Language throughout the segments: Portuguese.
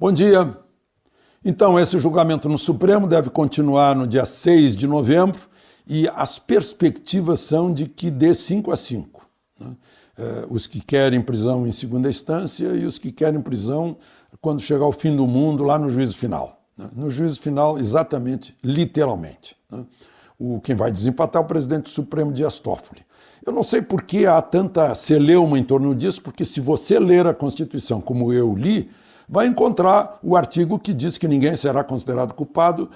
Bom dia. Então, esse julgamento no Supremo deve continuar no dia 6 de novembro e as perspectivas são de que dê 5-5. Né? Os que querem prisão em segunda instância e os que querem prisão quando chegar o fim do mundo lá no juízo final. Né? No juízo final, exatamente, literalmente. Né? Quem vai desempatar é o presidente do Supremo, Dias Toffoli. Eu não sei por que há tanta celeuma em torno disso, porque se você ler a Constituição como eu li, vai encontrar o artigo que diz que ninguém será considerado culpado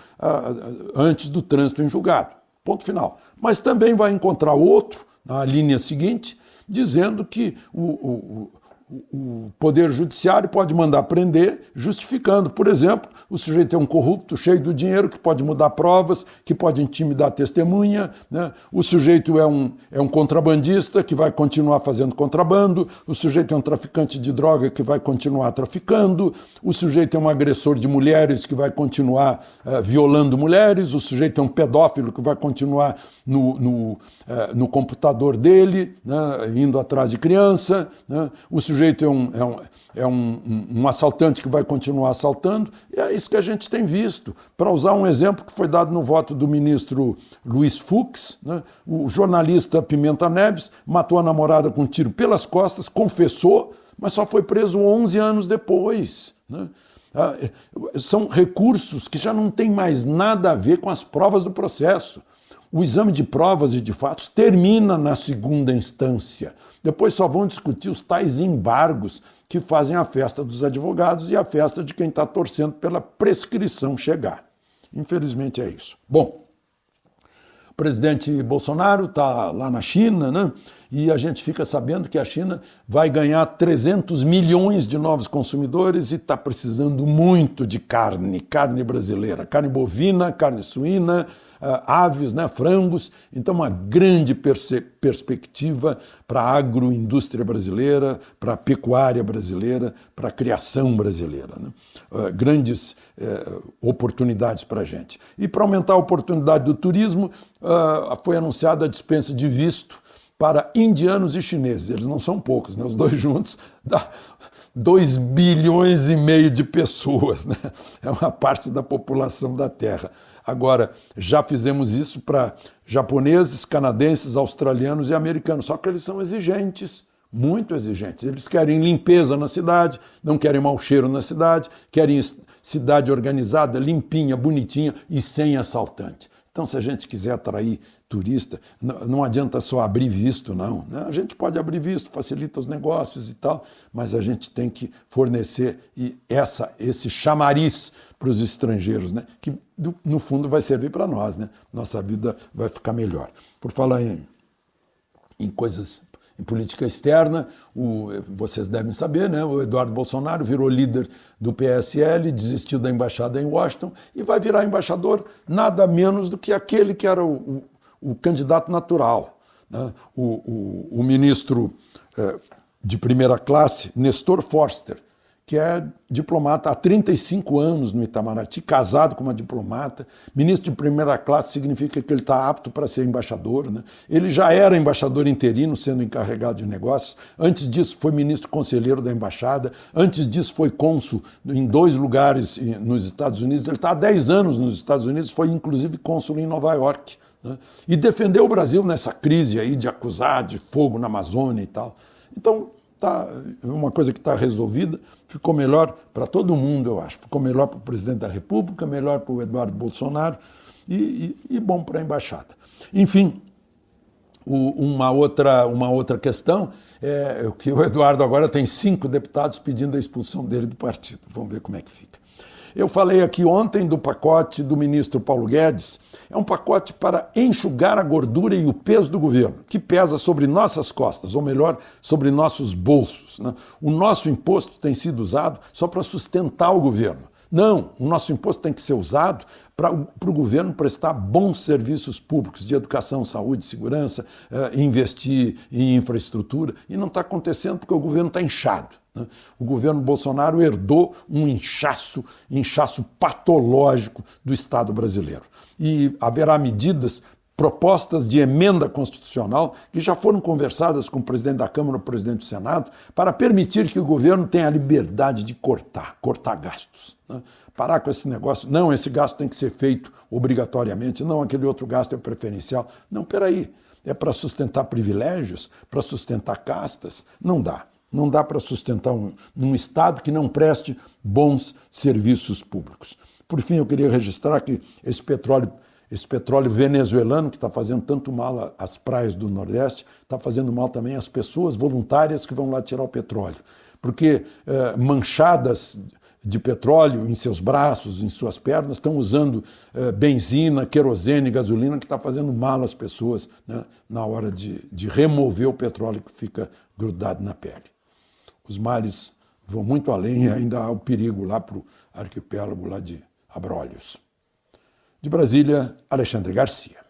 antes do trânsito em julgado. Ponto final. Mas também vai encontrar outro, na linha seguinte, dizendo que o Poder Judiciário pode mandar prender, justificando. Por exemplo, o sujeito é um corrupto, cheio do dinheiro, que pode mudar provas, que pode intimidar a testemunha, né? O sujeito é um contrabandista que vai continuar fazendo contrabando, o sujeito é um traficante de droga que vai continuar traficando, o sujeito é um agressor de mulheres que vai continuar violando mulheres, o sujeito é um pedófilo que vai continuar no computador dele, né? Indo atrás de criança, né? O sujeito é um assaltante que vai continuar assaltando, e é isso que a gente tem visto. Para usar um exemplo que foi dado no voto do ministro Luiz Fux, né, o jornalista Pimenta Neves matou a namorada com um tiro pelas costas, confessou, mas só foi preso 11 anos depois. Né? São recursos que já não têm mais nada a ver com as provas do processo. O exame de provas e de fatos termina na segunda instância. Depois só vão discutir os tais embargos que fazem a festa dos advogados e a festa de quem está torcendo pela prescrição chegar. Infelizmente é isso. Bom, o presidente Bolsonaro está lá na China, né? E a gente fica sabendo que a China vai ganhar 300 milhões de novos consumidores e está precisando muito de carne brasileira, carne bovina, carne suína, aves, né, frangos. Então, uma grande perspectiva para a agroindústria brasileira, para a pecuária brasileira, para a criação brasileira. Né? Grandes oportunidades para a gente. E para aumentar a oportunidade do turismo, foi anunciada a dispensa de visto para indianos e chineses. Eles não são poucos, né? Os dois juntos dá 2,5 bilhões de pessoas, né? É uma parte da população da Terra. Agora, já fizemos isso para japoneses, canadenses, australianos e americanos, só que eles são exigentes, muito exigentes. Eles querem limpeza na cidade, não querem mau cheiro na cidade, querem cidade organizada, limpinha, bonitinha e sem assaltante. Então, se a gente quiser atrair turista, não adianta só abrir visto, não. A gente pode abrir visto, facilita os negócios e tal, mas a gente tem que fornecer esse chamariz para os estrangeiros, né? Que no fundo vai servir para nós, né? Nossa vida vai ficar melhor. Por falar em coisas, em política externa, vocês devem saber, né? O Eduardo Bolsonaro virou líder do PSL, desistiu da embaixada em Washington e vai virar embaixador nada menos do que aquele que era o candidato natural, né? O ministro de primeira classe, Nestor Forster, que é diplomata há 35 anos no Itamaraty, casado com uma diplomata. Ministro de primeira classe significa que ele está apto para ser embaixador, né? Ele já era embaixador interino, sendo encarregado de negócios. Antes disso, foi ministro conselheiro da embaixada. Antes disso, foi cônsul em 2 lugares nos Estados Unidos. Ele está há 10 anos nos Estados Unidos, foi inclusive cônsul em Nova York, né? E defendeu o Brasil nessa crise aí de acusar de fogo na Amazônia e tal. Então, uma coisa que está resolvida, ficou melhor para todo mundo, eu acho. Ficou melhor para o presidente da República, melhor para o Eduardo Bolsonaro e bom para a embaixada. Enfim, uma outra questão é que o Eduardo agora tem 5 deputados pedindo a expulsão dele do partido. Vamos ver como é que fica. Eu falei aqui ontem do pacote do ministro Paulo Guedes. É um pacote para enxugar a gordura e o peso do governo, que pesa sobre nossas costas, ou melhor, sobre nossos bolsos, né? O nosso imposto tem sido usado só para sustentar o governo. Não, o nosso imposto tem que ser usado para o governo prestar bons serviços públicos de educação, saúde, segurança, investir em infraestrutura. E não está acontecendo porque o governo está inchado. O governo Bolsonaro herdou um inchaço patológico do Estado brasileiro. E haverá medidas propostas de emenda constitucional que já foram conversadas com o presidente da Câmara e o presidente do Senado para permitir que o governo tenha a liberdade de cortar gastos. Né? Parar com esse negócio, não, esse gasto tem que ser feito obrigatoriamente, não, aquele outro gasto é preferencial. Não, peraí, é para sustentar privilégios, para sustentar castas? Não dá. Não dá para sustentar um Estado que não preste bons serviços públicos. Por fim, eu queria registrar que esse petróleo venezuelano, que está fazendo tanto mal às praias do Nordeste, está fazendo mal também às pessoas voluntárias que vão lá tirar o petróleo. Porque manchadas de petróleo em seus braços, em suas pernas, estão usando benzina, querosene, gasolina, que está fazendo mal às pessoas, né, na hora de remover o petróleo que fica grudado na pele. Os males vão muito além e ainda há o perigo lá para o arquipélago lá de Abrolhos. De Brasília, Alexandre Garcia.